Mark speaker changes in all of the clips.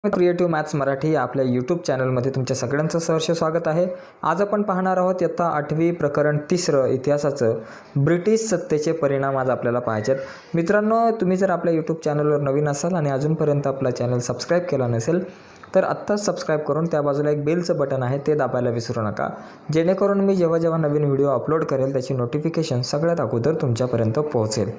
Speaker 1: Creative maths Marathi या आपल्या YouTube चॅनलमध्ये तुमच्या सगळ्यांचं सहर्ष स्वागत आहे। आज आपण पाहणार आहोत इयत्ता 8वी प्रकरण 3 इतिहासाचं ब्रिटिश सत्तेचे परिणाम आज आपल्याला पाहायचे आहेत। मित्रांनो, तुम्ही जर आपल्या यूट्यूब चॅनलवर नवीन असाल आणि अजूनपर्यंत आपला चॅनल सबस्क्राइब केला नसेल तर आत्ताच सबस्क्राइब करून त्या बाजूला एक बेलचं बटन आहे ते दाबायला विसरू नका, जेणेकरून मी जेव्हा नवीन व्हिडिओ अपलोड करेल त्याची नोटिफिकेशन सगळ्यात अगोदर तुमच्यापर्यंत पोहोचेल।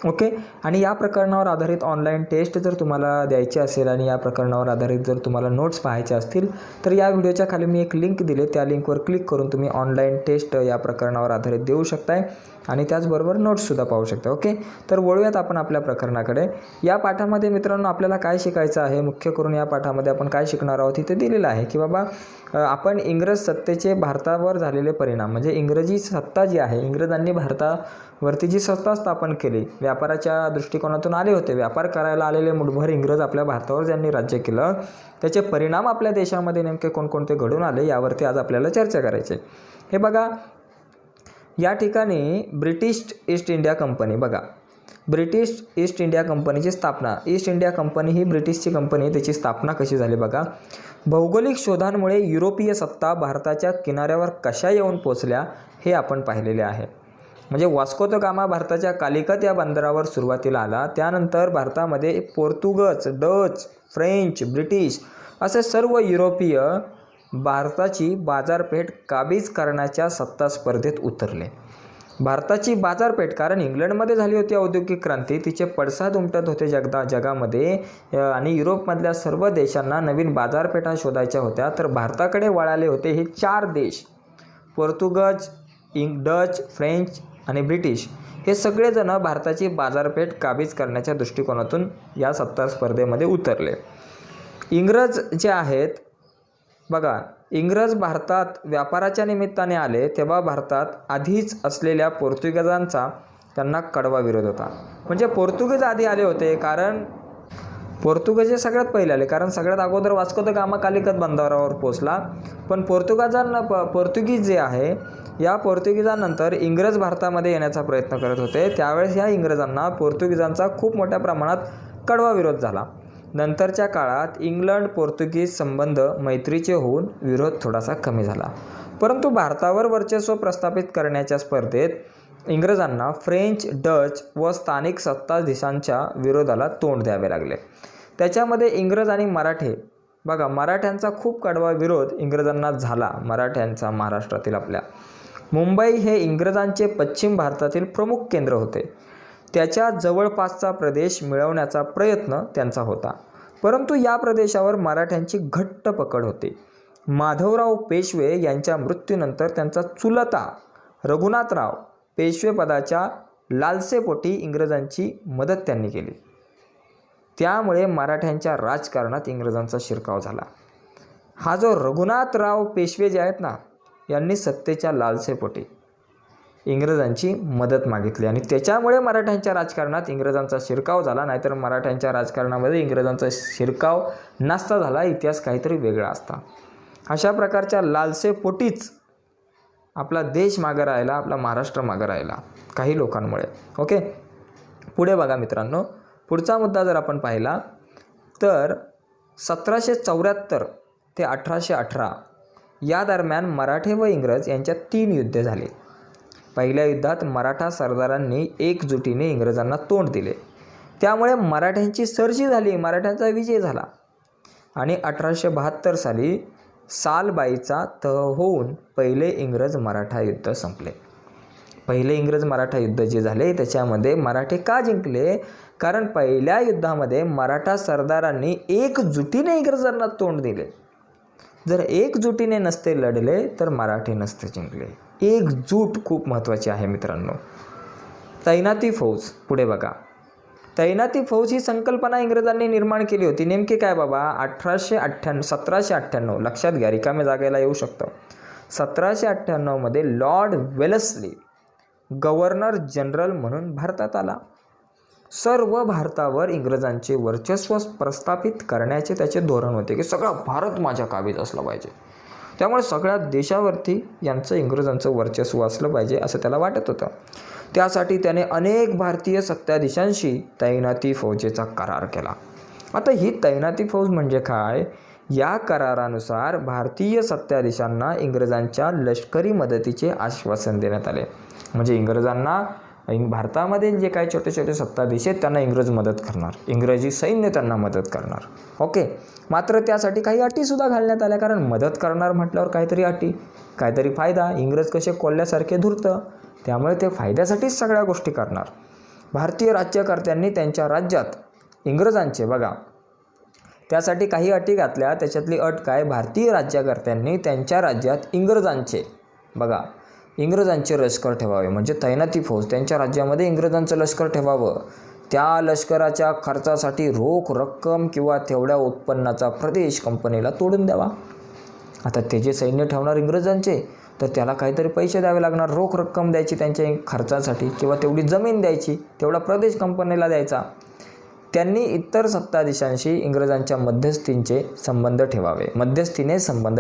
Speaker 1: ओके, आणि या प्रकरणावर आधारित ऑनलाईन टेस्ट जर तुम्हाला द्यायची असेल आणि या प्रकरणावर आधारित जर तुम्हाला नोट्स पाहायचे असतील तर या व्हिडिओच्या खाली मी एक लिंक दिले, त्या लिंकवर क्लिक करून तुम्ही ऑनलाईन टेस्ट या प्रकरणावर आधारित देऊ शकताय आणि त्याचबरोबर नोट्ससुद्धा पाहू शकता। ओके, तर वळूयात आपण आपल्या प्रकरणाकडे। या पाठामध्ये मित्रांनो आपल्याला काय शिकायचं आहे, मुख्य करून या पाठामध्ये आपण काय शिकणार आहोत इथे दिलेलं आहे की बाबा आपण इंग्रज सत्तेचे भारतावर झालेले परिणाम, म्हणजे इंग्रजी सत्ता जी आहे, इंग्रजांनी भारतावरती जी सत्ता स्थापन केली, व्यापाराच्या दृष्टिकोनातून आले होते, व्यापार करायला आलेले मुठभर इंग्रज आपल्या भारतावर ज्यांनी राज्य केलं त्याचे परिणाम आपल्या देशामध्ये नेमके कोणकोणते घडून आले यावरती आज आपल्याला चर्चा करायची। हे बघा, या ठिकाणी ब्रिटिश ईस्ट इंडिया कंपनी, बघा ब्रिटिश ईस्ट इंडिया कंपनीची स्थापना, ईस्ट इंडिया कंपनी ही ब्रिटिशची कंपनी, त्याची स्थापना कशी झाली बघा। भौगोलिक शोधांमुळे युरोपीय सत्ता भारताच्या किनाऱ्यावर कशा येऊन पोचल्या हे आपण पाहिलेले आहे। म्हणजे वास्को द गामा भारताच्या कालिकत या बंदरावर सुरुवातीला आला, त्यानंतर भारतामध्ये पोर्तुगज, डच, फ्रेंच, ब्रिटिश असे सर्व युरोपीय भारताची बाजारपेठ काबीज करण्याच्या सत्ता स्पर्धेत उतरले। भारताची बाजारपेठ, कारण इंग्लंडमध्ये झाली होती औद्योगिक क्रांती, तिचे पडसाद उमटत होते जगामध्ये आणि युरोपमधल्या सर्व देशांना नवीन बाजारपेठा शोधायच्या होत्या, तर भारताकडे वळाले होते हे 4 देश, पोर्तुगज, डच, फ्रेंच आणि ब्रिटिश। हे सगळेजण भारताची बाजारपेठ काबीज करण्याच्या दृष्टिकोनातून या सत्ता स्पर्धेमध्ये उतरले। इंग्रज जे आहेत बघा, इंग्रज भारतात व्यापाराच्या निमित्ताने आले तेव्हा भारतात आधीच असलेल्या पोर्तुगीजांचा त्यांना कडवा विरोध होता। म्हणजे पोर्तुगीज आधी आले होते, कारण पोर्तुगीज हे सगळ्यात पहिले आले, कारण सगळ्यात अगोदर वास्को द गामा कालिकत बंदरावर पोचला, पण पोर्तुगीज जे आहे या पोर्तुगीजांनंतर इंग्रज भारतामध्ये येण्याचा प्रयत्न करत होते, त्यावेळेस या इंग्रजांना पोर्तुगीजांचा खूप मोठ्या प्रमाणात कडवा विरोध झाला। नंतरच्या काळात इंग्लंड पोर्तुगीज संबंध मैत्रीचे होऊन विरोध थोडासा कमी झाला, परंतु भारतावर वर्चस्व प्रस्थापित करण्याच्या स्पर्धेत इंग्रजांना फ्रेंच, डच व स्थानिक सत्ताधीशांच्या विरोधाला तोंड द्यावे लागले। त्याच्यामध्ये इंग्रज आणि मराठे, बघा मराठ्यांचा खूप कडवा विरोध इंग्रजांना झाला। मराठ्यांचा महाराष्ट्रातील आपल्या मुंबई हे इंग्रजांचे पश्चिम भारतातील प्रमुख केंद्र होते, त्याच्या जवळपासचा प्रदेश मिळवण्याचा प्रयत्न त्यांचा होता, परंतु या प्रदेशावर मराठ्यांची घट्ट पकड होती। माधवराव पेशवे यांच्या मृत्यूनंतर त्यांचा चुलता रघुनाथराव पेशवेपदाच्या लालसेपोटी इंग्रजांची मदत त्यांनी केली, त्यामुळे मराठ्यांच्या राजकारणात इंग्रजांचा शिरकाव झाला। हा जो रघुनाथराव पेशवे जे आहेत ना, यांनी सत्तेच्या लालसेपोटी इंग्रजांची मदत मागितली आणि त्याच्यामुळे मराठ्यांच्या राजकारणात इंग्रजांचा शिरकाव झाला, नाहीतर मराठ्यांच्या राजकारणामध्ये इंग्रजांचा शिरकाव नसता झाला, इतिहास काहीतरी वेगळा असता। अशा प्रकारच्या लालसेपोटीच आपला देश मागं राहिला, आपला महाराष्ट्र मागं राहिला काही लोकांमुळे। ओके, पुढे बघा मित्रांनो, पुढचा मुद्दा जर आपण पाहिला तर 1774 ते 1818 या दरम्यान मराठे व इंग्रज यांच्यात 3 युद्ध झाले। पहिल्या युद्धात मराठा सरदारांनी एकजुटीने इंग्रजांना तोंड दिले, त्यामुळे मराठ्यांची सरशी झाली, मराठ्यांचा विजय झाला आणि 1872 साली सालबाईचा तह होऊन पहिले इंग्रज मराठा युद्ध संपले। पहिले इंग्रज मराठा युद्ध जे झाले त्याच्यामध्ये मराठे का जिंकले, कारण पहिल्या युद्धामध्ये मराठा सरदारांनी एकजुटीने इंग्रजांना तोंड दिले। जर एकजुटीने नसते लढले तर मराठे नसते जिंकले। एकजूट खूप महत्त्वाची आहे मित्रांनो। तैनाती फौज, पुढे बघा, तैनाती फौज ही संकल्पना इंग्रजांनी निर्माण केली होती। नेमकी काय बाबा, 1798 लक्षात घ्या, रिकाम्या जागेला येऊ शकतं। 1798 मध्ये लॉर्ड वेल्लेस्ली गव्हर्नर जनरल म्हणून भारतात आला। सर्व भारतावर इंग्रजांचे वर्चस्व प्रस्थापित करण्याचे त्याचे धोरण होते की सगळा भारत माझ्या काबीज असला पाहिजे, त्यामुळे सगळ्या देशावरती यांचं इंग्रजांचं वर्चस्व असलं पाहिजे असं त्याला वाटत होतं। त्यासाठी त्याने अनेक भारतीय सत्ताधीशांशी तैनाती फौजेचा करार केला आता ही तैनाती फौज म्हणजे काय? या करारानुसार भारतीय सत्ताधीशांना इंग्रजांच्या लष्करी मदतीचे आश्वासन देण्यात आले. म्हणजे इंग्रजांना भारतामध्ये जे काही छोटे छोटे सत्ताधीश आहेत त्यांना इंग्रज मदत करणार, इंग्रजी सैन्य त्यांना मदत करणार. ओके. मात्र त्यासाठी काही अटीसुद्धा घालण्यात आल्या, कारण मदत करणार म्हटल्यावर काहीतरी अटी, काहीतरी फायदा. इंग्रज कसे कोल्ह्यासारखे धुरतं, त्यामुळे ते फायद्यासाठीच सगळ्या गोष्टी करणार. भारतीय राज्यकर्त्यांनी त्यांच्या राज्यात इंग्रजांचे बघा त्यासाठी काही अटी घातल्या. त्याच्यातली अट काय? भारतीय राज्यकर्त्यांनी त्यांच्या राज्यात इंग्रजांचे लष्कर ठेवावे. म्हणजे तैनाती फौज त्यांच्या राज्यामध्ये इंग्रजांचं लष्कर ठेवावं. त्या लष्कराच्या खर्चासाठी रोख रक्कम किंवा तेवढ्या उत्पन्नाचा प्रदेश कंपनीला तोडून द्यावा. आता ते जे सैन्य ठेवणार इंग्रजांचे, तर त्याला काहीतरी पैसे द्यावे लागणार, रोख रक्कम द्यायची त्यांच्या खर्चासाठी, किंवा तेवढी जमीन द्यायची, तेवढा प्रदेश कंपनीला द्यायचा. त्यांनी इतर सत्ताधीशांशी इंग्रजांच्या मध्यस्थीने संबंध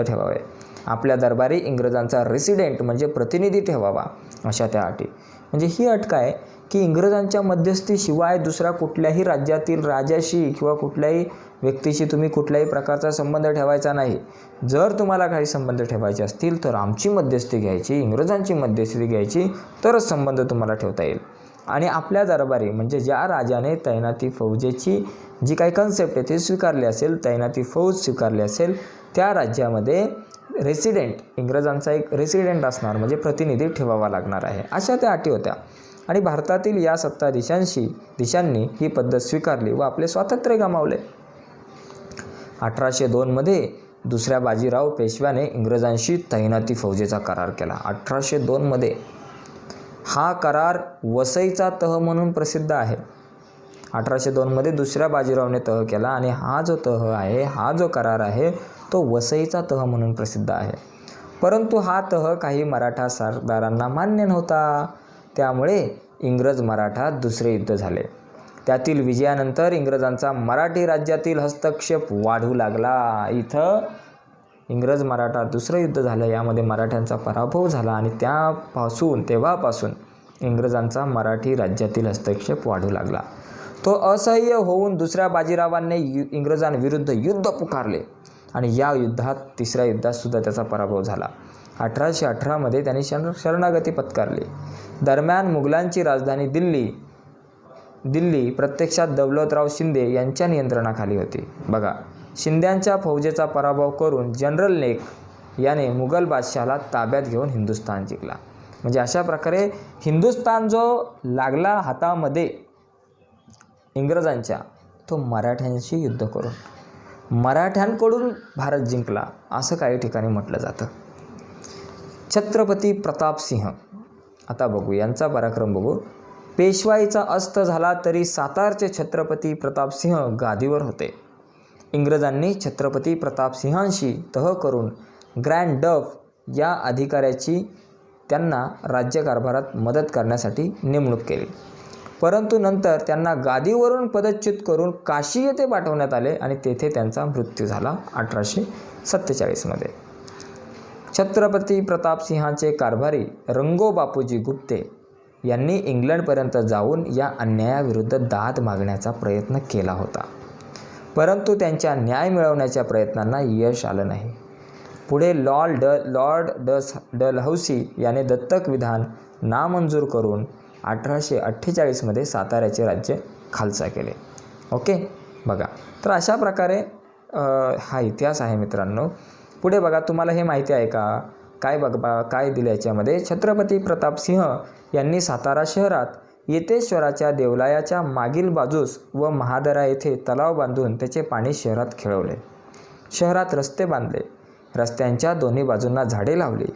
Speaker 1: ठेवावे. आपल्या दरबारी इंग्रजांचा रेसिडेंट म्हणजे प्रतिनिधी ठेवावा, अशा त्या अटी. म्हणजे ही अट काय की इंग्रजांच्या मध्यस्थीशिवाय दुसऱ्या कुठल्याही राज्यातील राजाशी किंवा कुठल्याही व्यक्तीशी तुम्ही कुठल्याही प्रकारचा संबंध ठेवायचा नाही. जर तुम्हाला काही संबंध ठेवायचे असतील तर आमची मध्यस्थी घ्यायची, इंग्रजांची मध्यस्थी घ्यायची, तरच संबंध तुम्हाला ठेवता येईल. आणि आपल्या दरबारी म्हणजे ज्या राजाने तैनाती फौजेची जी काही कन्सेप्ट आहे ती स्वीकारली असेल, तैनाती फौज स्वीकारली असेल, त्या राज्यामध्ये इंग्रजांचा एक रेसिडेंट असणार, म्हणजे प्रतिनिधी ठेवावा लागणार आहे, अशा त्या अटी होत्या. आणि भारतातील या सत्ताधीशांनी ही पद्धत स्वीकारली व आपले स्वातंत्र्य गमावले. 1802 मध्ये दुसऱ्या बाजीराव पेशव्याने इंग्रजांशी तैनाती फौजेचा करार केला. 1802 मध्ये हा करार वसईचा तह म्हणून प्रसिद्ध आहे. 1802 मध्ये दुसऱ्या बाजीरावने तह केला आणि हा जो करार आहे तो वसईचा तह म्हणून प्रसिद्ध आहे. परंतु हा तह काही मराठा सरदारांना मान्य नव्हता. त्यामुळे इंग्रज मराठा दुसरे युद्ध झाले. त्यातील विजयानंतर इंग्रजांचा मराठी राज्यातील हस्तक्षेप वाढू लागला. इथं इंग्रज मराठा दुसरं युद्ध झालं, यामध्ये मराठ्यांचा पराभव झाला आणि तेव्हापासून इंग्रजांचा मराठी राज्यातील हस्तक्षेप वाढू लागला. तो असह्य होऊन दुसऱ्या बाजीरावांनी इंग्रजांविरुद्ध युद्ध पुकारले आणि या युद्धात, तिसऱ्या युद्धात सुद्धा त्याचा पराभव झाला. 1818 मध्ये त्यांनी शरणागती पत्करली. दरम्यान मुघलांची राजधानी दिल्ली प्रत्यक्षात दौलतराव शिंदे यांच्या नियंत्रणाखाली होती. बघा, शिंद्यांच्या फौजेचा पराभव करून जनरल नेक याने मुघल बादशहाला ताब्यात घेऊन हिंदुस्थान जिंकला. म्हणजे अशा प्रकारे हिंदुस्थान जो लागला हातामध्ये इंग्रजांच्या, तो मराठ्यांशी युद्ध करून मराठ्यांकडून भारत जिंकला, असं काही ठिकाणी म्हटलं जातं. छत्रपती प्रतापसिंह, आता बघू यांचा पराक्रम बघू. पेशवाईचा अस्त झाला तरी सातारचे छत्रपती प्रतापसिंह गादीवर होते. इंग्रजांनी छत्रपती प्रतापसिंहांशी तह करून ग्रँड डफ या अधिकाऱ्याची त्यांना राज्यकारभारात मदत करण्यासाठी नेमणूक केली. परंतु नंतर त्यांना गादीवरून पदच्युत करून काशी येथे पाठवण्यात आले आणि तेथे त्यांचा मृत्यू झाला 1847 मध्ये. छत्रपती प्रतापसिंहांचे कारभारी रंगो बापूजी गुप्ते यांनी इंग्लंडपर्यंत जाऊन या अन्यायाविरुद्ध दाद मागण्याचा प्रयत्न केला होता, परंतु त्यांच्या न्याय मिळवण्याच्या प्रयत्नांना यश आलं नाही. पुढे लॉर्ड डलहौसी याने दत्तक विधान नामंजूर करून 1848 मध्ये साताऱ्याचे राज्य खालसा केले. ओके, बघा, तर अशा प्रकारे हा इतिहास आहे मित्रांनो. पुढे बघा, तुम्हाला हे माहिती आहे का? काय दिलं याच्यामध्ये? छत्रपती प्रतापसिंह यांनी सातारा शहरात येतेश्वराच्या देवलायाच्या मागील बाजूस व महादरा येथे तलाव बांधून त्याचे पाणी शहरात खेळवले. शहरात रस्ते बांधले, रस्त्यांच्या दोन्ही बाजूंना झाडे लावली.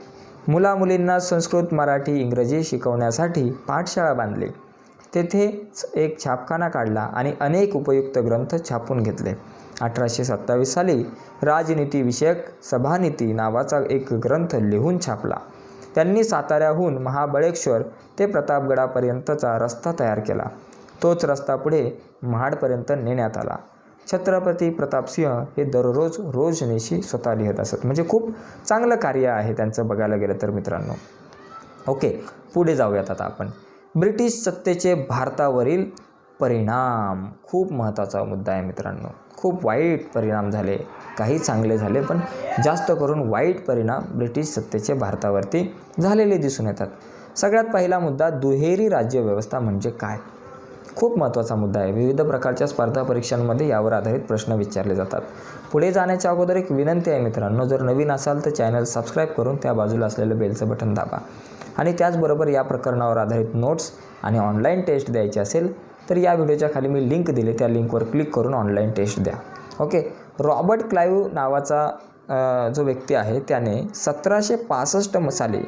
Speaker 1: मुलामुलींना संस्कृत, मराठी, इंग्रजी शिकवण्यासाठी पाठशाळा बांधली. तेथेच एक छापखाना काढला आणि अनेक उपयुक्त ग्रंथ छापून घेतले. 1827 साली राजनीतीविषयक सभानीती नावाचा एक ग्रंथ लिहून छापला. त्यांनी साताऱ्याहून महाबळेश्वर ते प्रतापगडापर्यंतचा रस्ता तयार केला. तोच रस्ता पुढे महाडपर्यंत नेण्यात आला. छत्रपती प्रतापसिंह हे दररोज रोजनिशी स्वतः लिहित असत. म्हणजे खूप चांगलं कार्य आहे त्यांचं बघायला गेलं तर मित्रांनो. ओके, पुढे जाऊयात आता आपण. ब्रिटिश सत्तेचे भारतावरील परिणाम खूप महत्त्वाचा मुद्दा आहे मित्रांनो. खूप वाईट परिणाम झाले, काही चांगले झाले, पण जास्त करून वाईट परिणाम ब्रिटिश सत्तेचे भारतावरती झालेले दिसून येतात. सगळ्यात पहिला मुद्दा, दुहेरी राज्यव्यवस्था म्हणजे काय? खूप महत्त्वाचा मुद्दा आहे. विविध प्रकारच्या स्पर्धा परीक्षांमध्ये यावर आधारित प्रश्न विचारले जातात. पुढे जाण्याच्या अगोदर एक विनंती आहे मित्रांनो, जर नवीन असाल तर चॅनल सबस्क्राईब करून त्या बाजूला असलेलं बेलचं बटन दाबा. आणि त्याचबरोबर या प्रकरणावर आधारित नोट्स आणि ऑनलाईन टेस्ट द्यायची असेल तर या व्हिडिओच्या खाली मी लिंक दिली, त्या लिंकवर क्लिक करून ऑनलाईन टेस्ट द्या. ओके. रॉबर्ट क्लाइव्ह नावाचा जो व्यक्ती आहे त्याने 1765 साली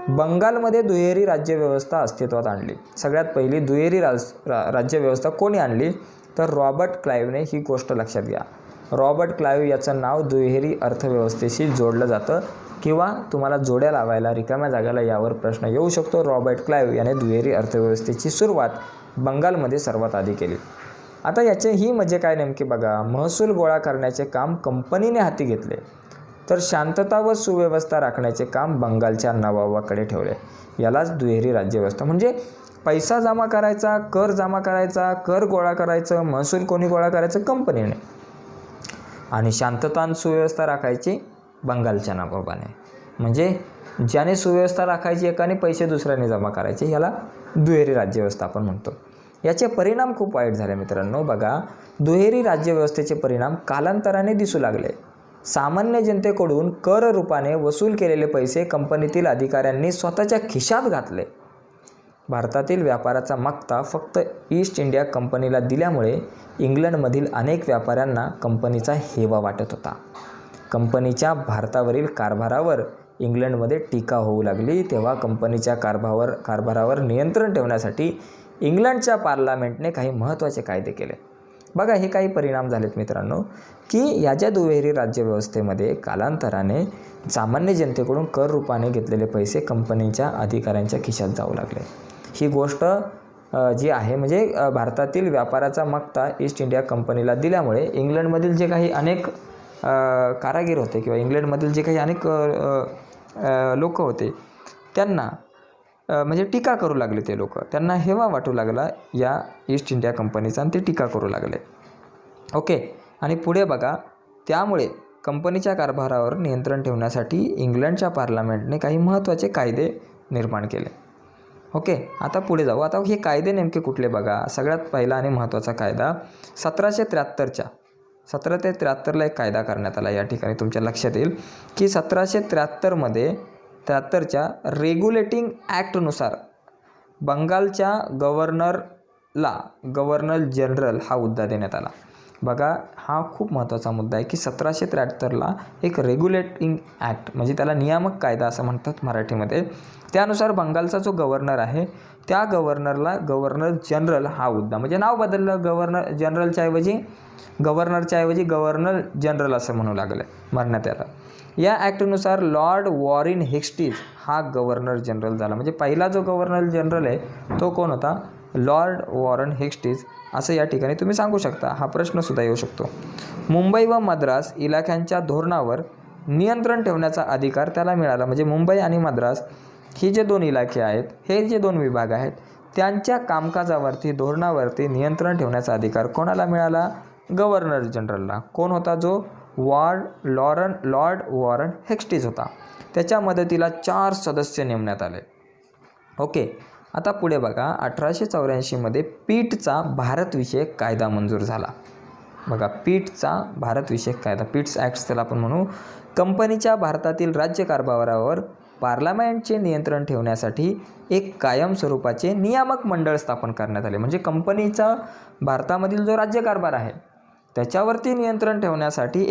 Speaker 1: बंगालमध्ये दुहेरी राज्यव्यवस्था अस्तित्वात आणली. सगळ्यात पहिली दुहेरी राज्यव्यवस्था कोणी आणली तर रॉबर्ट क्लाइव्हने. ही गोष्ट लक्षात घ्या. रॉबर्ट क्लाइव्ह याचं नाव दुहेरी अर्थव्यवस्थेशी जोडलं जातं किंवा तुम्हाला जोड्या लावायला रिकाम्या जागाला यावर प्रश्न येऊ शकतो. रॉबर्ट क्लाइव्ह याने दुहेरी अर्थव्यवस्थेची सुरुवात बंगालमध्ये सर्वात आधी केली. आता याचे ही म्हणजे काय नेमकी बघा. महसूल गोळा करण्याचे काम कंपनीने हाती घेतले, तर शांतता व सुव्यवस्था राखण्याचे काम बंगालच्या नवाबाकडे ठेवले. यालाच दुहेरी राज्यव्यवस्था म्हणजे पैसा जमा करायचा, कर जमा करायचा, कर गोळा करायचं, महसूल कोणी गोळा करायचं? कंपनीने. आणि शांतता आणि सुव्यवस्था राखायची बंगालच्या नवाबाने. म्हणजे ज्याने सुव्यवस्था राखायची एकाने, पैसे दुसऱ्याने जमा करायचे, याला दुहेरी राज्यव्यवस्था आपण म्हणतो. याचे परिणाम खूप वाईट झाले मित्रांनो. बघा, दुहेरी राज्यव्यवस्थेचे परिणाम कालांतराने दिसू लागले. सामान्य जनतेकडून कर रूपाने वसूल केलेले पैसे कंपनीतील अधिकाऱ्यांनी स्वतःच्या खिशात घातले. भारतातील व्यापाराचा मागता फक्त ईस्ट इंडिया कंपनीला दिल्यामुळे इंग्लंडमधील अनेक व्यापाऱ्यांना कंपनीचा हेवा वाटत होता. कंपनीच्या भारतावरील कारभारावर इंग्लंडमध्ये टीका होऊ लागली. तेव्हा कंपनीच्या कारभारावर नियंत्रण ठेवण्यासाठी इंग्लंडच्या पार्लमेंटने काही महत्त्वाचे कायदे केले. बघा, हे काही परिणाम झालेत मित्रांनो, की याच्या दुहेरी राज्यव्यवस्थेमध्ये कालांतराने सामान्य जनतेकडून कर रूपाने घेतलेले पैसे कंपनीच्या अधिकाऱ्यांच्या खिशात जाऊ लागले. ही गोष्ट जी आहे म्हणजे भारतातील व्यापाराचा मागता ईस्ट इंडिया कंपनीला दिल्यामुळे इंग्लंडमधील जे काही अनेक कारागीर होते किंवा इंग्लंडमधील जे काही अनेक लोक होते त्यांना म्हणजे टीका करू लागले. ते लोक, त्यांना हेवा वाटू लागला या ईस्ट इंडिया कंपनीचा आणि ते टीका करू लागले. ओके. आणि पुढे बघा, त्यामुळे कंपनीच्या कारभारावर नियंत्रण ठेवण्यासाठी इंग्लंडच्या पार्लमेंटने काही महत्त्वाचे कायदे निर्माण केले. ओके. आता पुढे जाऊ. आता हे कायदे नेमके कुठले बघा. सगळ्यात पहिला आणि महत्त्वाचा कायदा 1773ला एक कायदा करण्यात आला. या ठिकाणी तुमच्या लक्षात येईल की 1773च्या रेग्युलेटिंग ॲक्टनुसार बंगालच्या गव्हर्नर जनरल हा हुद्दा देण्यात आला. बघा, हा खूप महत्त्वाचा मुद्दा आहे की 1773ला एक रेग्युलेटिंग ॲक्ट म्हणजे त्याला नियामक कायदा असं म्हणतात मराठीमध्ये. त्यानुसार बंगालचा जो गव्हर्नर आहे त्या गव्हर्नरला गव्हर्नर जनरल हा हुद्दा, म्हणजे नाव बदललं, गव्हर्नरच्या ऐवजी गव्हर्नर जनरल असं म्हणू लागलं, म्हणण्यात आलं. या ॲक्टनुसार लॉर्ड वॉरेन हेस्टिज हा गव्हर्नर जनरल झाला. म्हणजे पहिला जो गव्हर्नर जनरल आहे तो कोण होता? लॉर्ड वॉरेन हेस्टिज असं या ठिकाणी तुम्ही सांगू शकता. हा प्रश्नसुद्धा येऊ शकतो. मुंबई व मद्रास इलाख्यांच्या धोरणावर नियंत्रण ठेवण्याचा अधिकार त्याला मिळाला. म्हणजे मुंबई आणि मद्रास ही जे दोन इलाखे आहेत, हे जे दोन विभाग आहेत, त्यांच्या कामकाजावरती, धोरणावरती नियंत्रण ठेवण्याचा अधिकार कोणाला मिळाला? गव्हर्नर जनरलला. कोण होता? जो लॉर्ड वॉरेन हेस्टिज होता. त्याच्या मदतीला 4 सदस्य नेमण्यात आले. ओके. आता पुढे बघा, 1884मध्ये पीटचा भारतविषयक कायदा मंजूर झाला. बघा, पीटचा भारतविषयक कायदा, पीट्स ॲक्ट्स त्याला आपण म्हणू. कंपनीच्या भारतातील राज्यकारभारावर पार्लमेंटचे नियंत्रण ठेवण्यासाठी एक कायम स्वरूपाचे नियामक मंडळ स्थापन करण्यात आले. म्हणजे कंपनीचा भारतामधील जो राज्यकारभार आहे त्याच्यावरती नियंत्रण ठेवण्यासाठी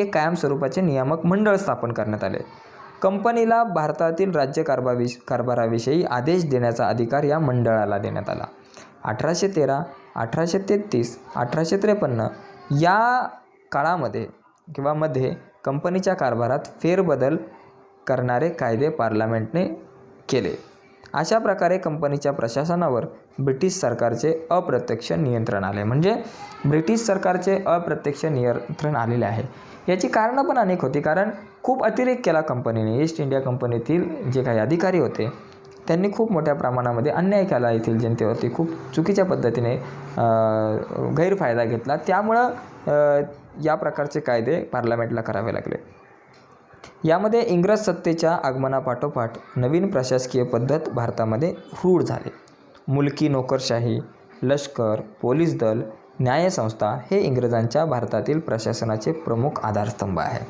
Speaker 1: एक कायम स्वरूपाचे नियामक मंडळ स्थापन करण्यात आले. कंपनीला भारतातील राज्यकारभाराविषयी आदेश देण्याचा अधिकार या मंडळाला देण्यात आला. 1813, 1833, 1853 या काळामध्ये किंवा मध्ये कंपनीच्या कारभारात फेरबदल करणारे कायदे पार्लमेंटने केले. अशा प्रकारे कंपनीच्या प्रशासनावर ब्रिटिश सरकारचे अप्रत्यक्ष नियंत्रण आले. म्हणजे ब्रिटिश सरकारचे अप्रत्यक्ष नियंत्रण आलेले आहे. याची कारणं पण अनेक होती. कारण खूप अतिरेक केला कंपनीने. ईस्ट इंडिया कंपनीतील जे काही अधिकारी होते त्यांनी खूप मोठ्या प्रमाणामध्ये अन्याय केला येथील जनतेवरती, खूप चुकीच्या पद्धतीने गैरफायदा घेतला. त्यामुळं या प्रकारचे कायदे पार्लमेंटला करावे लागले. यामध्ये इंग्रज सत्तेच्या आगमनापाठोपाठ नवीन प्रशासकीय पद्धत भारतामध्ये रूढ झाली. मुलकी नोकरशाही, लष्कर, पोलीस दल, न्यायसंस्था हे इंग्रजांच्या भारतातील प्रशासनाचे प्रमुख आधारस्तंभ आहे.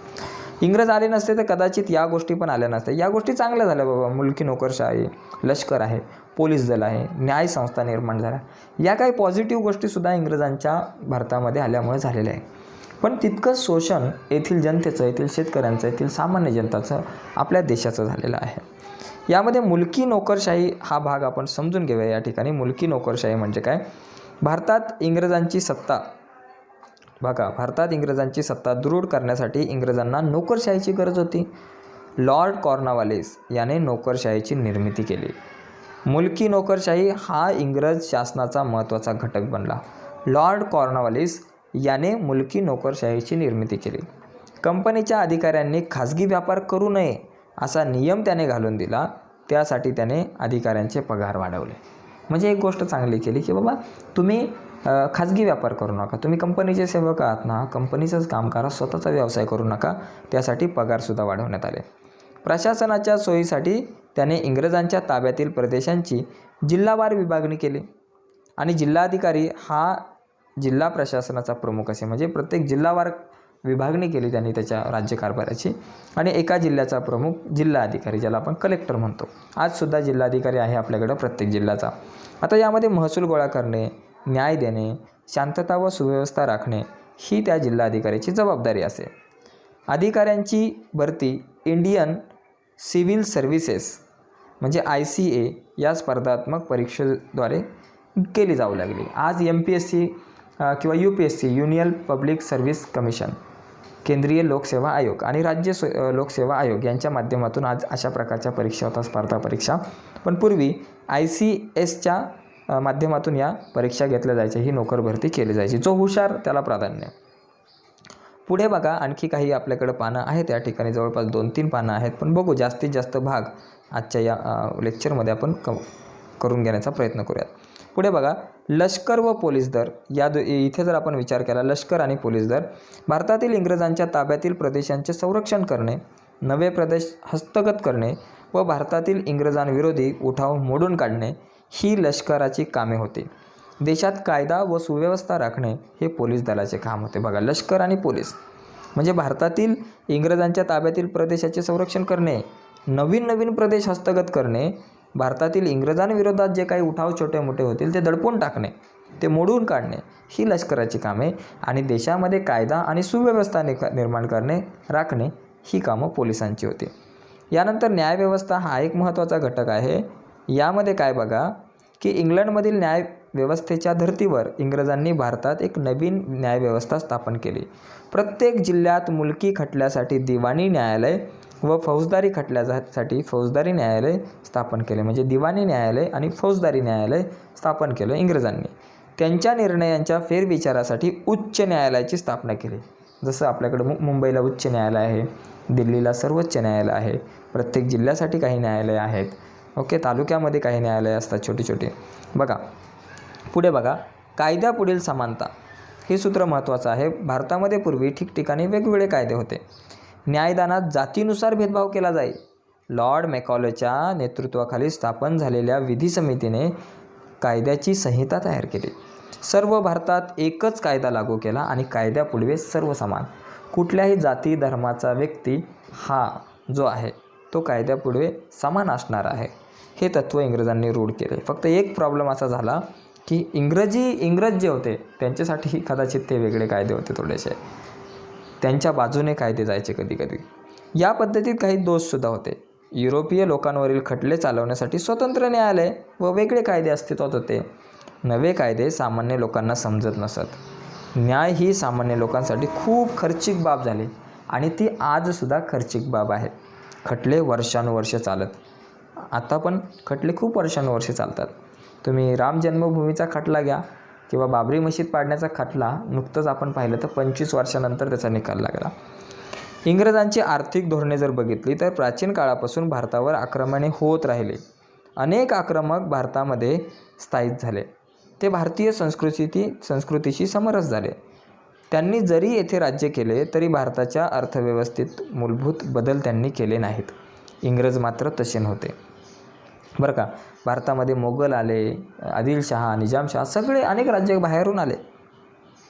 Speaker 1: इंग्रज आले नसते तर कदाचित या गोष्टी पण आल्या नसत्या. या गोष्टी चांगल्या झाल्या बाबा, मुलकी नोकरशाही, लष्कर आहे, पोलीस दल आहे, न्यायसंस्था निर्माण झाल्या. या काही पॉझिटिव्ह गोष्टीसुद्धा इंग्रजांच्या भारतामध्ये आल्यामुळे झालेल्या आहे. पण तितकंच शोषण येथील जनतेचं, येथील शेतकऱ्यांचं, येथील सामान्य जनताचं, आपल्या देशाचं झालेलं आहे. यामध्ये मुलकी नोकरशाही हा भाग आपण समजून घेऊया. या ठिकाणी मुलकी नोकरशाही म्हणजे काय? भारतात इंग्रजांची सत्ता दृढ करण्यासाठी इंग्रजांना नोकरशाहीची गरज होती. लॉर्ड कॉर्नवालिस याने नोकरशाहीची निर्मिती केली. मुलकी नोकरशाही हा इंग्रज शासनाचा महत्त्वाचा घटक बनला. लॉर्ड कॉर्नवालिस याने मुलकी नोकरशाहीची निर्मिती केली. कंपनीच्या अधिकाऱ्यांनी खाजगी व्यापार करू नये असा नियम त्याने घालून दिला. त्यासाठी त्याने अधिकाऱ्यांचे पगार वाढवले. म्हणजे एक गोष्ट चांगली केली की बाबा तुम्ही खाजगी व्यापार करू नका, तुम्ही कंपनीचे सेवक आहात ना, कंपनीचंच काम करा, स्वतःचा व्यवसाय करू नका. त्यासाठी पगारसुद्धा वाढवण्यात आले. प्रशासनाच्या सोयीसाठी त्याने इंग्रजांच्या ताब्यातील प्रदेशांची जिल्हावार विभागणी केली आणि जिल्हाधिकारी हा जिल्हा प्रशासनाचा प्रमुख असे, म्हणजे प्रत्येक जिल्हावार विभागणी केली त्यांनी त्याच्या राज्यकारभाराची. आणि एका जिल्ह्याचा प्रमुख जिल्हा अधिकारी, ज्याला आपण कलेक्टर म्हणतो. आजसुद्धा जिल्हाधिकारी आहे आपल्याकडं प्रत्येक जिल्ह्याचा. आता यामध्ये महसूल गोळा करणे, न्याय देणे, शांतता व सुव्यवस्था राखणे ही त्या जिल्हाधिकाऱ्याची जबाबदारी असे. अधिकाऱ्यांची भरती इंडियन सिव्हिल सर्व्हिसेस म्हणजे ICA या स्पर्धात्मक परीक्षेद्वारे केली जाऊ लागली. आज MPSC किंवा UPSC union public service commission, केंद्रीय लोकसेवा आयोग आणि राज्य लोकसेवा आयोग यांच्या माध्यमातून आज अशा प्रकारच्या परीक्षा होतात, स्पर्धा परीक्षा. पण पूर्वी ICSच्या माध्यमातून या परीक्षा घेतल्या जायच्या, ही नोकर भरती केली जायची. जो हुशार त्याला प्राधान्य. पुढे बघा, आणखी काही आपल्याकडे पानं आहेत. या ठिकाणी जवळपास 2-3 पानं आहेत, पण बघू जास्तीत जास्त भाग आजच्या या लेक्चरमध्ये आपण करून घेण्याचा प्रयत्न करूयात. पुढे बघा, लष्कर व पोलीस दल इथे जर आपण विचार केला, लष्कर आणि पोलीस दल भारतातील इंग्रजांच्या ताब्यातील प्रदेशांचे संरक्षण करणे, नवे प्रदेश हस्तगत करणे व भारतातील इंग्रजांविरोधी उठाव मोडून काढणे ही लष्कराची कामे होती. देशात कायदा व सुव्यवस्था राखणे हे पोलीस दलाचे काम होते. बघा, लष्कर आणि पोलीस म्हणजे भारतातील इंग्रजांच्या ताब्यातील प्रदेशाचे संरक्षण करणे, नवीन प्रदेश हस्तगत करणे, भारतातील इंग्रजांविरोधात जे काही उठाव छोटे मोठे होतील ते दडपून टाकणे, ते मोडून काढणे ही लष्कराची कामे, आणि देशामध्ये कायदा आणि सुव्यवस्था निर्माण करणे, राखणे ही कामं पोलिसांची होती. यानंतर न्यायव्यवस्था हा एक महत्त्वाचा घटक आहे. यामध्ये काय बघा की इंग्लंडमधील न्यायव्यवस्थेच्या धर्तीवर इंग्रजांनी भारतात एक नवीन न्यायव्यवस्था स्थापन केली. प्रत्येक जिल्ह्यात मुलकी खटल्यासाठी दिवाणी न्यायालय व फौजदारी खटल्यासाठी फौजदारी न्यायालय स्थापन केले. म्हणजे दिवाणी न्यायालय आणि फौजदारी न्यायालय स्थापन केलं इंग्रजांनी. त्यांच्या निर्णयांच्या फेरविचारासाठी उच्च न्यायालयाची स्थापना केली. जसं आपल्याकडे मुंबईला उच्च न्यायालय आहे, दिल्लीला सर्वोच्च न्यायालय आहे, प्रत्येक जिल्ह्यासाठी काही न्यायालय आहेत. ओके, तालुक्यामध्ये काही न्यायालय असतात छोटी छोटी. बघा पुढे बघा, कायद्यापुढील समानता हे सूत्र महत्त्वाचं आहे. भारतामध्ये पूर्वी ठिकठिकाणी वेगवेगळे कायदे होते. न्यायदानात जातीनुसार भेदभाव केला जाई. लॉर्ड मॅकॉलेच्या नेतृत्वाखाली स्थापन झालेल्या विधी समितीने कायद्याची संहिता तयार केली. सर्व भारतात एकच कायदा लागू केला आणि कायद्यापुढे सर्व समान. कुठल्याही जाती धर्माचा व्यक्ती हा जो आहे तो कायद्यापुढे समान असणार आहे, हे तत्त्व इंग्रजांनी रूढ केले. फक्त एक प्रॉब्लेम असा झाला की इंग्रज जे होते त्यांच्यासाठी कदाचित ते वेगळे कायदे होते, थोडेसे त्यांच्या बाजूने कायदे जायचे कधी कधी. या पद्धतीत काही दोषसुद्धा होते. युरोपीय लोकांवरील खटले चालवण्यासाठी स्वतंत्र न्यायालय व वेगळे कायदे अस्तित्वात होते. नवे कायदे सामान्य लोकांना समजत नसत. न्याय ही सामान्य लोकांसाठी खूप खर्चिक बाब झाली आणि ती आजसुद्धा खर्चिक बाब आहे. खटले वर्षानुवर्षे चालत. आता पण खटले खूप वर्षानुवर्षे चालतात. तुम्ही राम जन्मभूमीचा खटला घ्या किंवा बाबरी मशीद पाडण्याचा खटला, नुकतंच आपण पाहिलं तर 25 वर्षानंतर त्याचा निकाल लागला. इंग्रजांची आर्थिक धोरणे जर बघितली तर प्राचीन काळापासून भारतावर आक्रमणे होत राहिले. अनेक आक्रमक भारतामध्ये स्थायिक झाले. ते भारतीय संस्कृतीशी समरस झाले. त्यांनी जरी येथे राज्य केले तरी भारताच्या अर्थव्यवस्थेत मूलभूत बदल त्यांनी केले नाहीत. इंग्रज मात्र तसे नव्हते बरं का. भारतामध्ये मोगल आले, आदिलशहा, निजामशहा सगळे अनेक राज्य बाहेरून आले.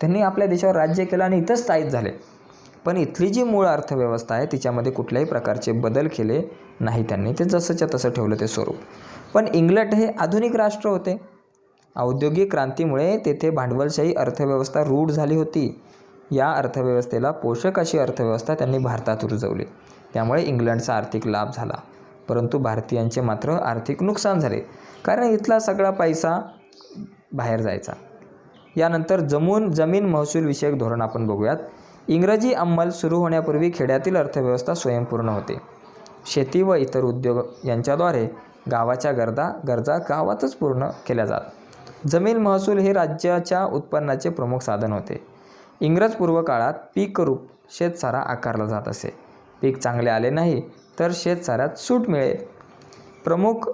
Speaker 1: त्यांनी आपल्या देशावर राज्य केलं आणि इथंच स्थायिक झाले. पण इथली जी मूळ अर्थव्यवस्था आहे तिच्यामध्ये कुठल्याही प्रकारचे बदल केले नाही त्यांनी. ते जसंच्या तसं ठेवलं ते स्वरूप. पण इंग्लंड हे आधुनिक राष्ट्र होते. औद्योगिक क्रांतीमुळे तेथे भांडवलशाही अर्थव्यवस्था रूढ झाली होती. या अर्थव्यवस्थेला पोषक अशी अर्थव्यवस्था त्यांनी भारतात रुजवली. त्यामुळे इंग्लंडचा आर्थिक लाभ झाला, परंतु भारतीयांचे मात्र आर्थिक नुकसान झाले, कारण इथला सगळा पैसा बाहेर जायचा. यानंतर जमीन महसूल विषयक धोरण आपण बघूयात. इंग्रजी अंमल सुरू होण्यापूर्वी खेड्यातील अर्थव्यवस्था स्वयंपूर्ण होते. शेती व इतर उद्योग यांच्याद्वारे गावाच्या गरजा गावातच पूर्ण केल्या जात. जमीन महसूल हे राज्याच्या उत्पन्नाचे प्रमुख साधन होते. इंग्रजपूर्व काळात पीकरूप शेतसारा आकारला जात असे. पीक चांगले आले नाही तर शेतसाऱ्यात सूट मिळे. प्रमुख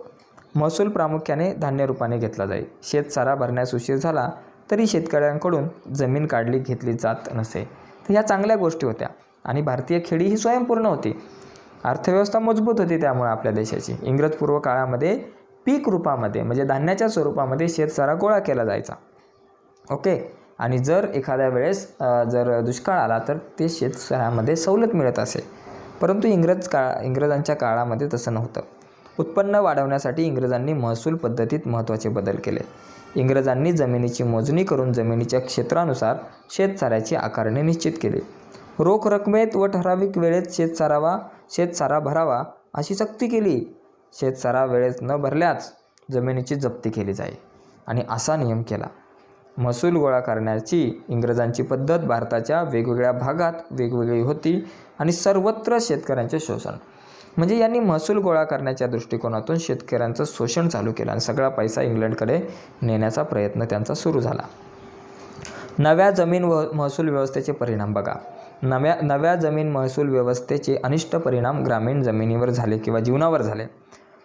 Speaker 1: महसूल प्रामुख्याने धान्य रूपाने घेतला जाई. शेतसारा भरण्यास उशीर झाला तरी शेतकऱ्यांकडून जमीन घेतली जात नसे. तर ह्या चांगल्या गोष्टी होत्या आणि भारतीय खेडी ही स्वयंपूर्ण होती. अर्थव्यवस्था मजबूत होती त्यामुळे आपल्या देशाची. इंग्रजपूर्व काळामध्ये पीक रूपामध्ये म्हणजे धान्याच्या स्वरूपामध्ये शेतसारा गोळा केला जायचा. ओके. आणि जर एखाद्या वेळेस जर दुष्काळ आला तर ते शेतसाऱ्यामध्ये सवलत मिळत असे. परंतु इंग्रजांच्या काळामध्ये तसं नव्हतं. उत्पन्न वाढवण्यासाठी इंग्रजांनी महसूल पद्धतीत महत्त्वाचे बदल केले. इंग्रजांनी जमिनीची मोजणी करून जमिनीच्या क्षेत्रानुसार शेतसाऱ्याची आकारणी निश्चित केली. रोख रकमेत व ठराविक वेळेत शेतसारा भरावा अशी सक्ती केली. शेतसारा वेळेत न भरल्यास जमिनीची जप्ती केली जाई आणि असा नियम केला. महसूल गोळा करण्याची इंग्रजांची पद्धत भारताच्या वेगवेगळ्या भागात वेगवेगळी होती आणि सर्वत्र शेतकऱ्यांचे शोषण. म्हणजे यांनी महसूल गोळा करण्याच्या दृष्टिकोनातून शेतकऱ्यांचं शोषण चालू केलं आणि सगळा पैसा इंग्लंडकडे नेण्याचा प्रयत्न त्यांचा सुरू झाला. नव्या जमीन महसूल व्यवस्थेचे परिणाम बघा. नव्या जमीन महसूल व्यवस्थेचे अनिष्ट परिणाम ग्रामीण जमिनीवर झाले किंवा जीवनावर झाले.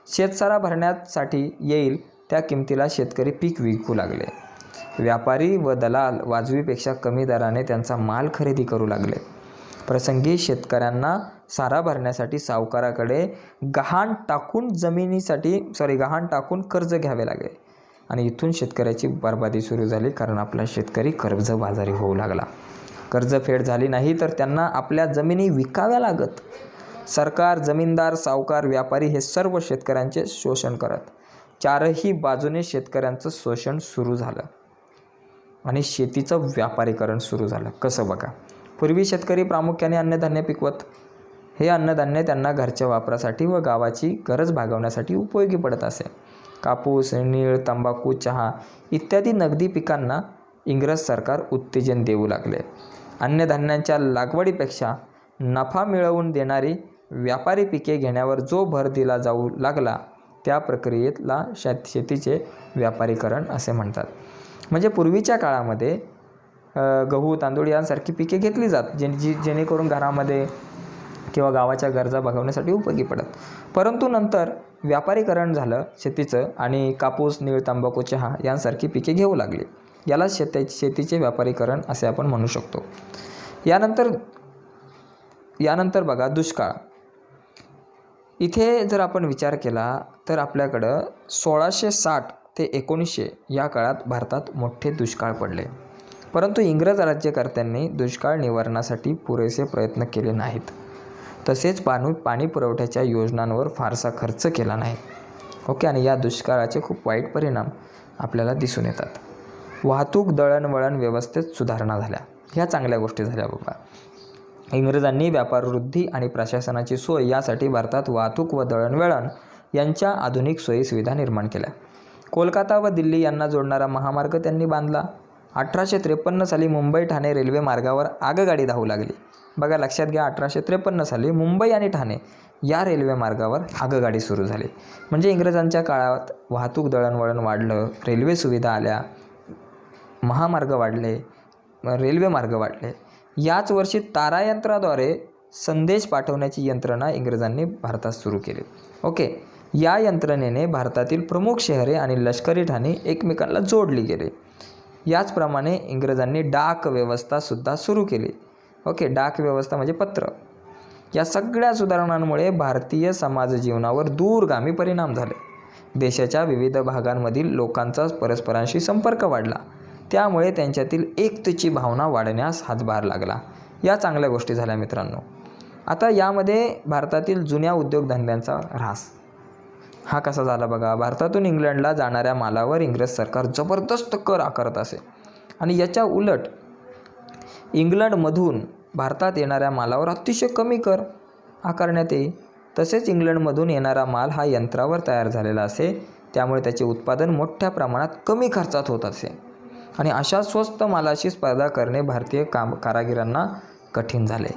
Speaker 1: शेतसारा भरण्यासाठी येईल त्या किमतीला शेतकरी पीक विकू लागले. व्यापारी व दलाल वाजवीपेक्षा कमी दराने त्यांचा माल खरेदी करू लागले. प्रसंगी शेतकऱ्यांना सारा भरण्यासाठी सावकाराकडे गहाण टाकून कर्ज घ्यावे लागले आणि इथून शेतकऱ्याची बर्बादी सुरू झाली, कारण आपला शेतकरी कर्जबाजारी होऊ लागला. कर्जफेड झाली नाही तर त्यांना आपल्या जमिनी विकाव्या लागत. सरकार, जमीनदार, सावकार, व्यापारी हे सर्व शेतकऱ्यांचे शोषण करत. चारही बाजूने शेतकऱ्यांचं शोषण सुरू झालं आणि शेतीचं व्यापारीकरण सुरू झालं. कसं बघा. पूर्वी शेतकरी प्रामुख्याने अन्नधान्य पिकवत. हे अन्नधान्य त्यांना घरच्या वापरासाठी व गावाची गरज भागवण्यासाठी उपयोगी पडत असे. कापूस, नीळ, तंबाखू, चहा इत्यादी नगदी पिकांना इंग्रज सरकार उत्तेजन देऊ लागले. अन्नधान्यांच्या लागवडीपेक्षा नफा मिळवून देणारी व्यापारी पिके घेण्यावर जो भर दिला जाऊ लागला त्या प्रक्रियेला शेतीचे व्यापारीकरण असे म्हणतात. म्हणजे पूर्वीच्या काळामध्ये गहू, तांदूळ यांसारखी पिके घेतली जात जेणेकरून घरामध्ये किंवा गावाच्या गरजा भागवण्यासाठी उपयोगी पडत. परंतु नंतर व्यापारीकरण झालं शेतीचं आणि कापूस, नीळ, तंबाखू, चहा यांसारखी पिके घेऊ लागली. याला शेतीचे व्यापारीकरण असे आपण म्हणू शकतो. यानंतर बघा दुष्काळ. इथे जर आपण विचार केला तर आपल्याकडं 1660 ते 1900 या काळात भारतात मोठे दुष्काळ पडले. परंतु इंग्रज राज्यकर्त्यांनी दुष्काळ निवारणासाठी पुरेसे प्रयत्न केले नाहीत. तसेच पाणी पुरवठ्याच्या योजनांवर फारसा खर्च केला नाही. ओके. आणि या दुष्काळाचे खूप वाईट परिणाम आपल्याला दिसून येतात. वाहतूक, दळणवळण व्यवस्थेत सुधारणा झाल्या. ह्या चांगल्या गोष्टी झाल्या बाबा. इंग्रजांनी व्यापारवृद्धी आणि प्रशासनाची सोय यासाठी भारतात वाहतूक व दळणवळण यांच्या आधुनिक सोयीसुविधा निर्माण केल्या. कोलकाता व दिल्ली यांना जोडणारा महामार्ग त्यांनी बांधला. 1853 साली मुंबई ठाणे रेल्वे मार्गावर आगगाडी धावू लागली. बघा, लक्षात घ्या, 1853 साली मुंबई आणि ठाणे या रेल्वे मार्गावर आगगाडी सुरू झाली. म्हणजे इंग्रजांच्या काळात वाहतूक, दळणवळण वाढलं, रेल्वे सुविधा आल्या, महामार्ग वाढले, रेल्वे मार्ग वाढले. याच वर्षी तारायंत्राद्वारे संदेश पाठवण्याची यंत्रणा इंग्रजांनी भारतात सुरू केली. ओके. या यंत्रणेने भारतातील प्रमुख शहरे आणि लष्करी ठाणे एकमेकांना जोडली गेली. याचप्रमाणे इंग्रजांनी डाक व्यवस्थासुद्धा सुरू केली. ओके, डाक व्यवस्था म्हणजे पत्र. या सगळ्या सुधारणांमुळे भारतीय समाज जीवनावर दूरगामी परिणाम झाले. देशाच्या विविध भागांमधील लोकांचा परस्परांशी संपर्क वाढला. त्यामुळे त्यांच्यातील एकतेची भावना वाढण्यास हातभार लागला. या चांगल्या गोष्टी झाल्या मित्रांनो. आता यामध्ये भारतातील जुन्या उद्योगधंद्यांचा ऱ्हास हा कसा झाला बघा. भारतातून इंग्लंडला जाणाऱ्या मालावर इंग्रज सरकार जबरदस्त कर आकारत असे आणि याच्या उलट इंग्लंडमधून भारतात येणाऱ्या मालावर अतिशय कमी कर आकारण्यात येई. तसेच इंग्लंडमधून येणारा माल हा यंत्रावर तयार झालेला असे, त्यामुळे त्याचे उत्पादन मोठ्या प्रमाणात कमी खर्चात होत असे आणि अशा स्वस्त मालाशी स्पर्धा करणे भारतीय कारागिरांना कठीण झाले.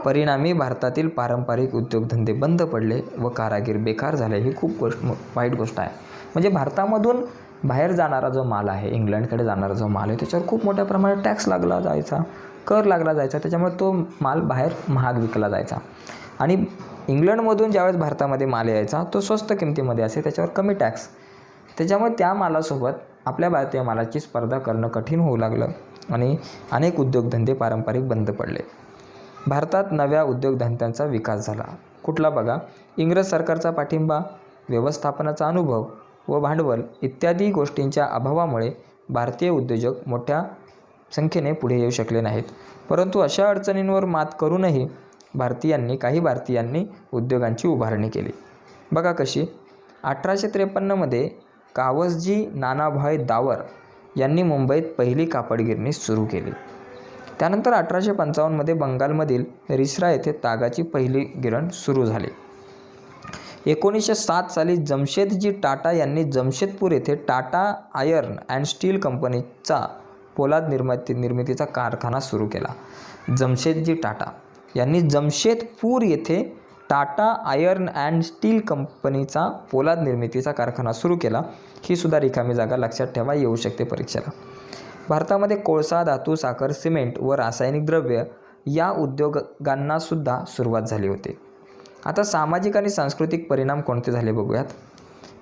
Speaker 1: परिणामी भारतातील पारंपरिक उद्योगधंदे बंद पडले व कारागीर बेकार झाले. ही खूप वाईट गोष्ट आहे. म्हणजे भारतामधून बाहेर जाणारा जो माल आहे, इंग्लंडकडे जाणारा जो माल आहे, त्याच्यावर खूप मोठ्या प्रमाणात टॅक्स लागला जायचा, कर लागला जायचा. त्याच्यामुळे तो माल बाहेर महाग विकला जायचा आणि इंग्लंडमधून ज्यावेळेस भारतामध्ये माल यायचा तो स्वस्त किमतीमध्ये असे, त्याच्यावर कमी टॅक्स. त्याच्यामुळे त्या मालासोबत आपल्या भारतीय मालाची स्पर्धा करणं कठीण होऊ लागलं आणि अनेक उद्योगधंदे पारंपरिक बंद पडले. भारतात नव्या उद्योगधंद्यांचा विकास झाला. कुठला बघा. इंग्रज सरकारचा पाठिंबा, व्यवस्थापनाचा अनुभव व भांडवल इत्यादी गोष्टींच्या अभावामुळे भारतीय उद्योजक मोठ्या संख्येने पुढे येऊ शकले नाहीत. परंतु अशा अडचणींवर मात करूनही काही भारतीयांनी उद्योगांची उभारणी केली. बघा कशी. 1853मध्ये कावसजी नानाभाई दावर यांनी मुंबईत पहिली कापड गिरणी सुरू केली. त्यानंतर 1855मध्ये बंगालमधील रिसरा येथे तागाची पहिली गिरण सुरू झाली. 1907 साली जमशेदजी टाटा यांनी जमशेदपूर येथे टाटा आयर्न अँड स्टील कंपनीचा पोलाद निर्मितीचा कारखाना सुरू केला. जमशेदजी टाटा यांनी जमशेदपूर येथे टाटा आयर्न अँड स्टील कंपनीचा पोलाद निर्मितीचा कारखाना सुरू केला. ही सुद्धा रिकामी जागा लक्षात ठेवा, येऊ शकते परीक्षेला. भारतामध्ये कोळसा, धातू, साखर, सिमेंट व रासायनिक द्रव्य या उद्योगांना सुद्धा सुरुवात झाली होती. आता सामाजिक आणि सांस्कृतिक परिणाम कोणते झाले बघूयात.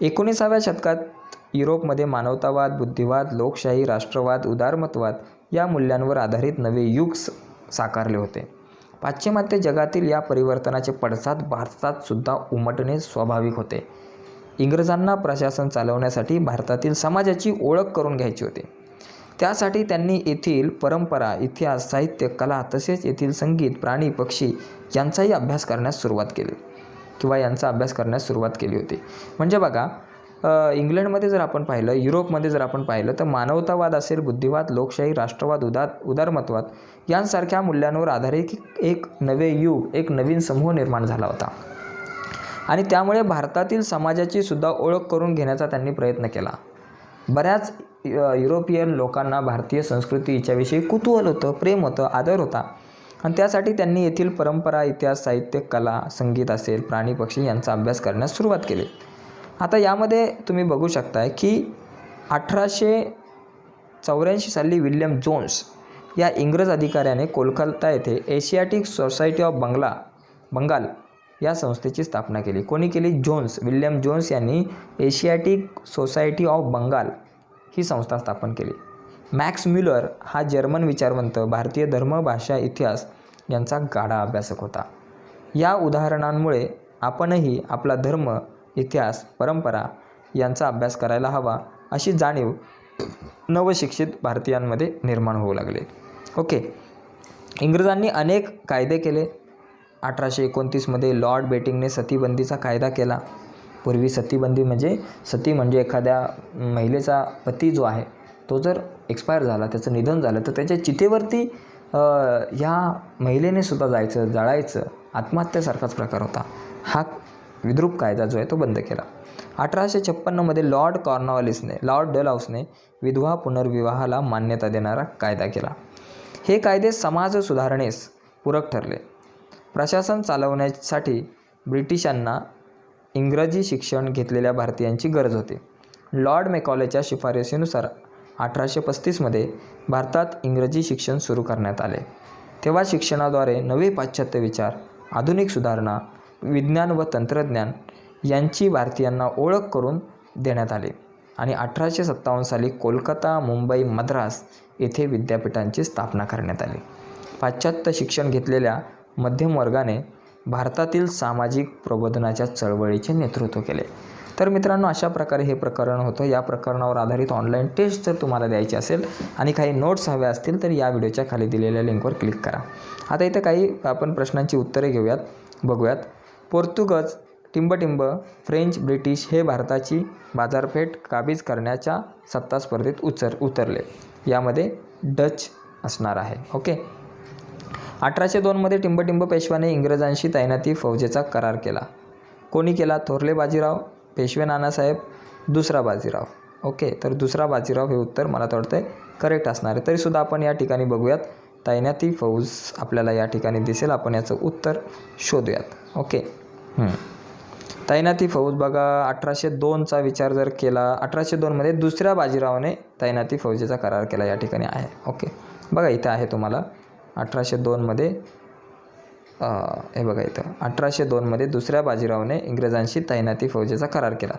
Speaker 1: 19व्या शतकात युरोपमध्ये मानवतावाद, बुद्धिवाद, लोकशाही, राष्ट्रवाद, उदारमतवाद या मूल्यांवर आधारित नवे युग साकारले होते. पाश्चिमात्य जगातील या परिवर्तनाचे पडसाद भारतात सुद्धा उमटणे स्वाभाविक होते. इंग्रजांना प्रशासन चालवण्यासाठी भारतातील समाजाची ओळख करून घ्यायची होती. त्यासाठी त्यांनी येथील परंपरा, इतिहास, साहित्य, कला तसेच येथील संगीत, प्राणी, पक्षी यांचाही अभ्यास करण्यास सुरुवात केली होती. म्हणजे बघा, इंग्लंडमध्ये जर आपण पाहिलं, युरोपमध्ये जर आपण पाहिलं तर मानवतावाद असेल, बुद्धिवाद, लोकशाही, राष्ट्रवाद, उदारमतवाद यांसारख्या मूल्यांवर आधारित एक नवे युग, एक नवीन समूह निर्माण झाला होता आणि त्यामुळे भारतातील समाजाची सुद्धा ओळख करून घेण्याचा त्यांनी प्रयत्न केला. बऱ्याच युरोपियन लोकांना भारतीय संस्कृती हिच्याविषयी कुतूहल होतं, प्रेम होतं, आदर होता आणि त्यासाठी त्यांनी येथील परंपरा, इतिहास, साहित्य, कला, संगीत असेल, प्राणी, पक्षी यांचा अभ्यास करण्यास सुरुवात केली. आता यामध्ये तुम्ही बघू शकताय की 1884 साली विल्यम जोन्स या इंग्रज अधिकाऱ्याने कोलकाता येथे एशियाटिक सोसायटी ऑफ बंगाल या संस्थेची स्थापना केली. कोणी केली? विल्यम जोन्स यांनी एशियाटिक सोसायटी ऑफ बंगाल ही संस्था स्थापन केली. मॅक्स म्युलर हा जर्मन विचारवंत, भारतीय धर्म, भाषा, इतिहास यांचा गाढा अभ्यासक होता. या उदाहरणांमुळे आपणही आपला धर्म, इतिहास, परंपरा यांचा अभ्यास करायला हवा अशी जाणीव नवशिक्षित भारतीयांमध्ये निर्माण होऊ लागले. ओके. इंग्रजांनी अनेक कायदे केले. 1829मध्ये लॉर्ड बेटिंगने सतीबंदीचा कायदा केला. पूर्वी सती म्हणजे एखाद्या महिलेचा पती जो आहे तो जर एक्सपायर झाला, त्याचं निधन झालं तर त्याच्या चितेवरती ह्या महिलेने सुद्धा जायचं, जळायचं, आत्महत्येसारखाच प्रकार होता. हा विद्रूप कायदा जो आहे तो बंद केला. 1856मध्ये लॉर्ड डलहाउसने विधवा पुनर्विवाहाला मान्यता देणारा कायदा केला. हे कायदे समाज सुधारणेस पूरक ठरले. प्रशासन चालवण्यासाठी ब्रिटिशांना इंग्रजी शिक्षण घेतलेल्या भारतीयांची गरज होती. लॉर्ड मेकॉलेच्या शिफारसीनुसार 1835मध्ये भारतात इंग्रजी शिक्षण सुरू करण्यात आले. तेव्हा शिक्षणाद्वारे नवे पाश्चात्य विचार, आधुनिक सुधारणा, विज्ञान व तंत्रज्ञान यांची भारतीयांना ओळख करून देण्यात आली आणि 1857 साली कोलकाता, मुंबई, मद्रास येथे विद्यापीठांची स्थापना करण्यात आली. पाश्चात्य शिक्षण घेतलेल्या मध्यम वर्गाने भारतातील सामाजिक प्रबोधनाच्या चळवळीचे नेतृत्व केले. तर मित्रांनो, अशा प्रकारे हे प्रकरण होतं. या प्रकरणावर आधारित ऑनलाईन टेस्ट जर तुम्हाला द्यायची असेल आणि काही नोट्स हव्या असतील तर या व्हिडिओच्या खाली दिलेल्या लिंकवर क्लिक करा. आता इथे काही आपण प्रश्नांची उत्तरे बघूयात. पोर्तुगज, टिंबटिंब, फ्रेंच, ब्रिटिश हे भारताची बाजारपेठ काबीज करण्याच्या सत्ता स्पर्धेत उतरले. यामध्ये डच असणार आहे. ओके. 1802 मध्ये टिंबटिंब पेशव्याने इंग्रजांशी तैनाती फौजेचा करार केला. कोणी केला? थोरले बाजीराव, पेशवे नानासाहेब, दुसरा बाजीराव. ओके. तर दुसरा बाजीराव हे उत्तर मला तर वाटतं करेक्ट असणार आहे. तरीसुद्धा आपण या ठिकाणी बघूयात. तैनाती फौज आपल्याला या ठिकाणी दिसेल. आपण याचं उत्तर शोधूयात. ओके. तैनाती फौज बघा, 1802चा विचार जर केला, 1802 मध्ये दुसऱ्या बाजीरावाने तैनाती फौजेचा करार केला या ठिकाणी आहे. ओके. बघा इथं आहे तुम्हाला 1802 मध्ये हे बघा इथं 1802 मध्ये दुसऱ्या बाजीरावने इंग्रजांशी तैनाती फौजेचा करार केला.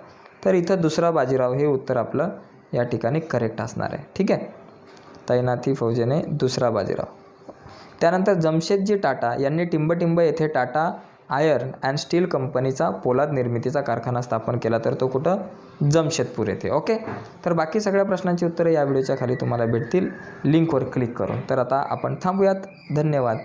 Speaker 1: तर इथं दुसरा बाजीराव हे उत्तर आपलं या ठिकाणी करेक्ट असणार आहे. ठीक आहे. तैनाती फौजेने दुसरा बाजीराव. त्यानंतर जमशेदजी टाटा यांनी टिंबटिंब येथे टाटा आयर्न अँड स्टील कंपनीचा पोलाद निर्मितीचा कारखाना स्थापन केला. तर तो कुठं? जमशेदपूर येथे. ओके. तर बाकी सगळ्या प्रश्नांची उत्तरे या व्हिडिओच्या खाली तुम्हाला भेटतील लिंकवर क्लिक करून. तर आता आपण थांबूयात. धन्यवाद.